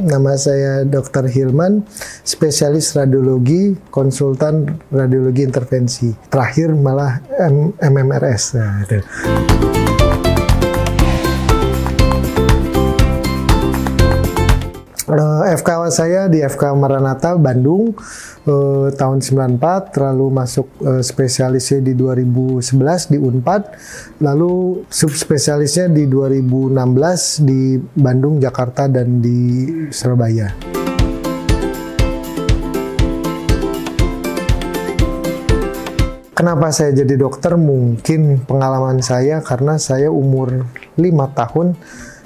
nama saya Dr. Hilman, spesialis radiologi, konsultan radiologi intervensi. Terakhir malah MMRS. Nah, itu. FK saya di FK Maranatha Bandung tahun 94, lalu masuk spesialisnya di 2011 di Unpad, lalu subspesialisnya di 2016 di Bandung, Jakarta, dan di Surabaya. Kenapa saya jadi dokter? Mungkin pengalaman saya karena saya umur 5 tahun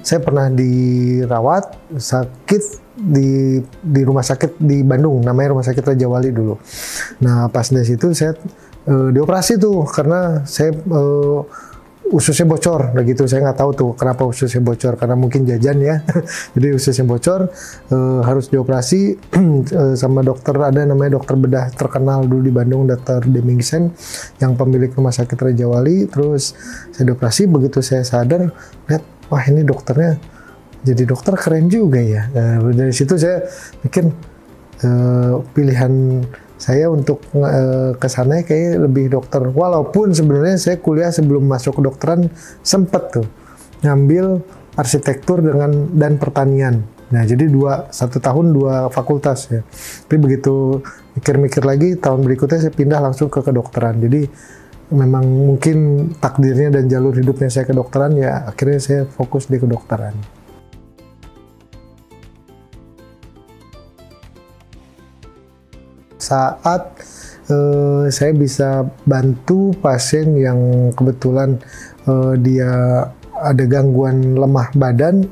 saya pernah dirawat sakit di rumah sakit di Bandung, namanya Rumah Sakit Raja Wali dulu. Nah, pas dari situ saya dioperasi tuh karena saya ususnya bocor, nah gitu. Saya nggak tahu tuh kenapa ususnya bocor, karena mungkin jajan ya. Jadi ususnya bocor, harus dioperasi sama dokter, ada namanya dokter bedah terkenal dulu di Bandung, Dr. Demingsen, yang pemilik Rumah Sakit Raja Wali. Terus saya dioperasi, begitu saya sadar, lihat, wah ini dokternya jadi dokter keren juga ya. Nah, dari situ saya pikir pilihan saya untuk ke sana kayak lebih dokter. Walaupun sebenarnya saya kuliah sebelum masuk kedokteran sempet tuh ngambil arsitektur dan pertanian. Nah, jadi satu tahun 2 fakultas ya. Tapi begitu mikir-mikir lagi, tahun berikutnya saya pindah langsung ke kedokteran. Jadi memang mungkin takdirnya dan jalur hidupnya saya kedokteran, ya akhirnya saya fokus di kedokteran. Saat saya bisa bantu pasien yang kebetulan dia ada gangguan lemah badan,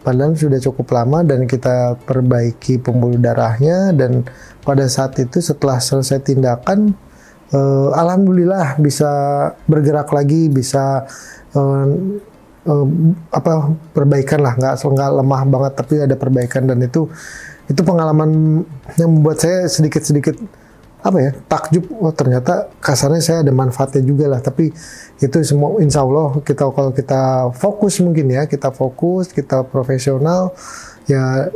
padahal sudah cukup lama, dan kita perbaiki pembuluh darahnya, dan pada saat itu setelah selesai tindakan, alhamdulillah bisa bergerak lagi, bisa perbaikan lah, nggak lemah banget, tapi ada perbaikan. Dan itu pengalaman yang membuat saya sedikit takjub. Oh, ternyata kasarnya saya ada manfaatnya juga lah. Tapi itu semua insya Allah kalau kita fokus, mungkin ya kita fokus, kita profesional, ya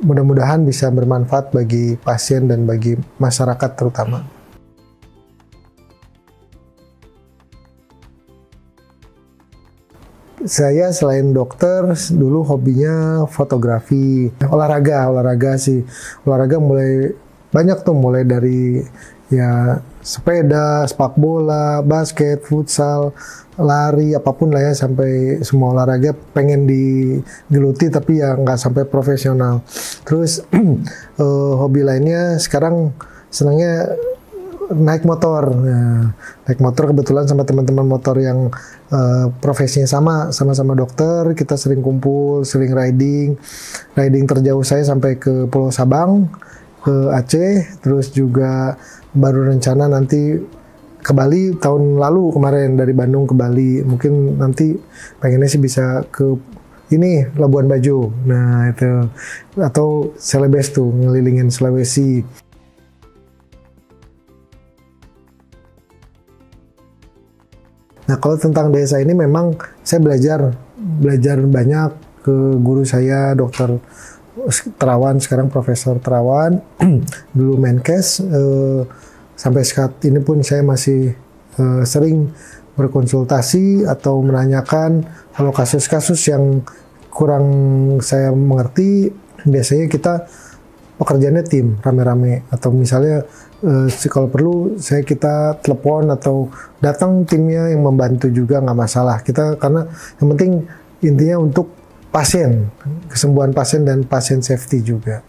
mudah-mudahan bisa bermanfaat bagi pasien dan bagi masyarakat terutama. Saya selain dokter, dulu hobinya fotografi, olahraga sih. Olahraga mulai banyak tuh, mulai dari ya sepeda, sepak bola, basket, futsal, lari, apapun lah ya, sampai semua olahraga pengen digeluti, tapi ya nggak sampai profesional. Terus hobi lainnya sekarang senangnya naik motor. Nah, naik motor kebetulan sama teman-teman motor yang profesinya sama-sama dokter. Kita sering kumpul, sering riding terjauh saya sampai ke Pulau Sabang, ke Aceh, terus juga baru rencana nanti ke Bali tahun lalu kemarin, dari Bandung ke Bali. Mungkin nanti pengennya sih bisa ke ini Labuan Bajo. Nah, itu atau Celebes tuh, ngelilingin Sulawesi. Nah, kalau tentang desa ini memang saya belajar banyak ke guru saya, Dokter Terawan, sekarang Profesor Terawan, dulu Menkes, sampai saat ini pun saya masih sering berkonsultasi atau menanyakan kalau kasus-kasus yang kurang saya mengerti. Biasanya kita pekerjaannya tim, rame-rame, atau misalnya kalau perlu kita telepon atau datang timnya yang membantu juga, nggak masalah. Karena yang penting intinya untuk pasien, kesembuhan pasien dan pasien safety juga.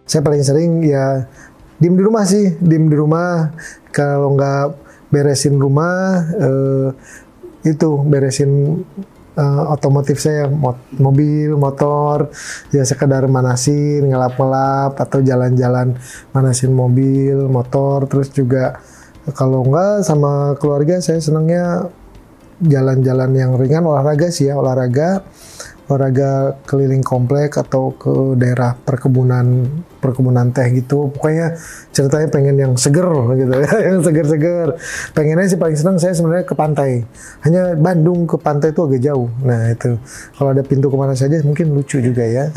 Saya paling sering ya diem di rumah sih, kalau nggak beresin rumah, beresin otomotif saya, mobil, motor, ya sekedar manasin, ngelap-ngelap, atau jalan-jalan manasin mobil, motor. Terus juga kalau enggak sama keluarga, saya senangnya jalan-jalan yang ringan, olahraga sih ya, olahraga keliling komplek atau ke daerah perkebunan teh gitu. Pokoknya ceritanya pengen yang seger gitu ya, yang seger-seger. Pengennya sih paling senang saya sebenarnya ke pantai. Hanya Bandung ke pantai itu agak jauh. Nah itu, kalau ada pintu kemana saja mungkin lucu juga ya.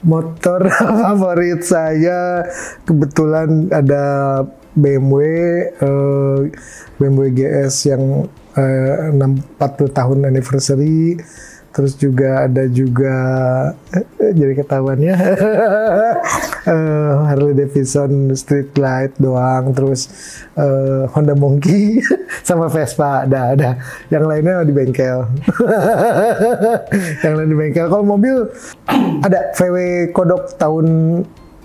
Motor favorit saya kebetulan ada BMW, BMW GS yang 40 tahun anniversary. Terus juga ada jadi ketahuan ya, Harley Davidson Street Glide doang. Terus Honda Monkey sama Vespa, ada. Yang lainnya di bengkel. Yang lain di bengkel. Kalau mobil ada VW Kodok tahun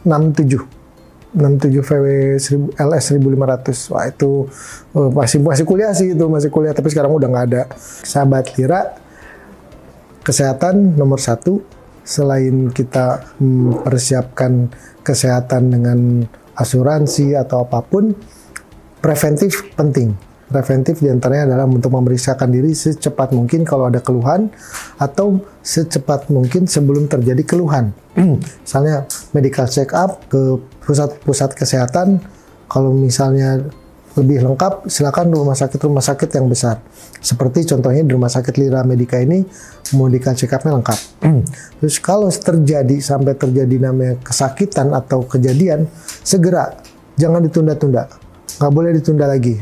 67 VW LS 1500. Wah itu masih kuliah sih itu, masih kuliah, tapi sekarang udah nggak ada. Sahabat Lira, kesehatan nomor 1. Selain kita mempersiapkan kesehatan dengan asuransi atau apapun, preventif penting. Preventif diantaranya adalah untuk memeriksakan diri secepat mungkin kalau ada keluhan, atau secepat mungkin sebelum terjadi keluhan. Misalnya medical check up ke pusat kesehatan. Kalau misalnya lebih lengkap, silakan rumah sakit yang besar. Seperti contohnya di Rumah Sakit Lira Medica ini, medical check up-nya lengkap. Terus kalau sampai terjadi namanya kesakitan atau kejadian, segera, jangan ditunda-tunda. Nggak boleh ditunda lagi.